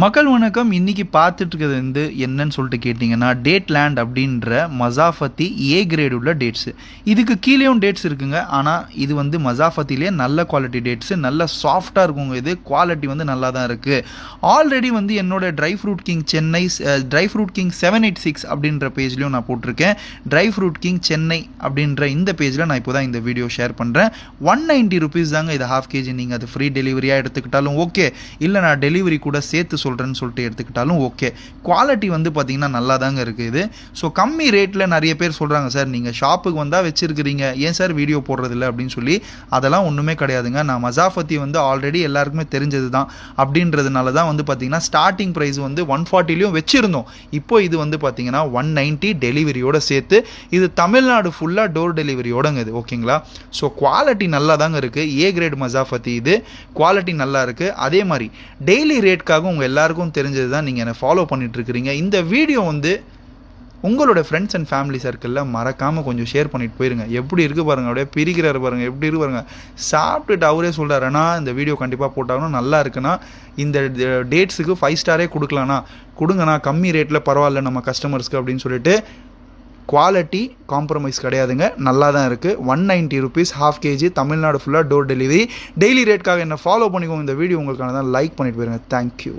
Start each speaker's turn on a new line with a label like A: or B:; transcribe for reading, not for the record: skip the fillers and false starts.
A: மக்கள் வணக்கம். இன்னைக்கு பார்த்துட்டு இருக்கிறது வந்து என்னன்னு சொல்லிட்டு கேட்டிங்கன்னா, டேட் லேண்ட் அப்படின்ற மசாஃபத்தி ஏ கிரேட் உள்ள டேட்ஸு. இதுக்கு கீழேயும் டேட்ஸ் இருக்குங்க. ஆனால் இது வந்து மசாஃபத்திலே நல்ல குவாலிட்டி டேட்ஸு, நல்ல சாஃப்டாக இருக்குங்க. இது குவாலிட்டி வந்து நல்லா தான் இருக்குது. ஆல்ரெடி வந்து என்னோட dry fruit king Chennai dry fruit king 786 அப்படின்ற பேஜ்லையும் நான் போட்டிருக்கேன். ட்ரை ஃப்ரூட் கிங் சென்னை அப்படின்ற இந்த பேஜில் நான் இப்போ தான் இந்த வீடியோ ஷேர் பண்ணுறேன். 190 ருபீஸ் தாங்க இது ½ கேஜி. நீங்கள் அது ஃப்ரீ டெலிவரியாக எடுத்துக்கிட்டாலும் ஓகே, இல்லை நான் டெலிவரி கூட சேர்த்து சொல்கிறேன்னு சொல்லிட்டு எடுத்துக்கிட்டாலும் ஓகே. குவாலிட்டி வந்து பார்த்தீங்கன்னா நல்லா தாங்க இருக்குது இது. ஸோ கம்மி ரேட்டில் நிறைய பேர் சொல்கிறாங்க, சார் நீங்கள் ஷாப்புக்கு வந்தால் வச்சுருக்கிறீங்க, ஏன் சார் வீடியோ போடுறதில்ல அப்படின்னு சொல்லி. அதெல்லாம் ஒன்றுமே கிடையாதுங்க. நான் மசாஃபத்தி வந்து ஆல்ரெடி எல்லாருக்குமே தெரிஞ்சது தான். அப்படின்றதுனால தான் வந்து பார்த்தீங்கன்னா ஸ்டார்டிங் ப்ரைஸ் வந்து 140லையும் வச்சுருந்தோம். இப்போ இது வந்து பார்த்தீங்கன்னா 190 டெலிவரியோடு சேர்த்து. இது தமிழ்நாடு ஃபுல்லாக டோர் டெலிவரியோடங்க இது, ஓகேங்களா? ஸோ குவாலிட்டி நல்லா தாங்க இருக்குது. ஏ கிரேட் மசாஃபத்தி இது, குவாலிட்டி நல்லா இருக்குது. அதே மாதிரி டெய்லி ரேட்காக உங்கள் எல்லாருக்கும் தெரிஞ்சது தான். நீங்கள் என்னை ஃபாலோ பண்ணிட்டு இருக்கிறீங்க. இந்த வீடியோ வந்து உங்களோட ஃப்ரெண்ட்ஸ் அண்ட் ஃபேமிலி சர்க்கிளில் மறக்காமல் கொஞ்சம் ஷேர் பண்ணிட்டு போயிருங்க. எப்படி இருக்குது பாருங்கள், அப்படியே பிரிக்கிறாரு பாருங்கள், எப்படி இருக்கு பாருங்கள். சாப்பிட்டுட்டு அவரே சொல்கிறாருன்னா இந்த வீடியோ கண்டிப்பாக போட்டாலும் நல்லா இருக்குன்னா, இந்த டேட்ஸுக்கு 5 ஸ்டாரே கொடுக்கலாண்ணா, கொடுங்கண்ணா, கம்மி ரேட்டில் பரவாயில்ல நம்ம கஸ்டமர்ஸ்க்கு அப்படின்னு சொல்லிட்டு. குவாலிட்டி காம்ப்ரமைஸ் கிடையாதுங்க, நல்லா தான் இருக்குது. 190 ருபீஸ் ½ கேஜி, தமிழ்நாடு ஃபுல்லாக டோர் டெலிவரி. டெய்லி ரேட்காக என்ன ஃபாலோ பண்ணிக்கோங்க. இந்த வீடியோ உங்களுக்கான தான். லைக் பண்ணிட்டு போயிருங்க. தேங்க்யூ.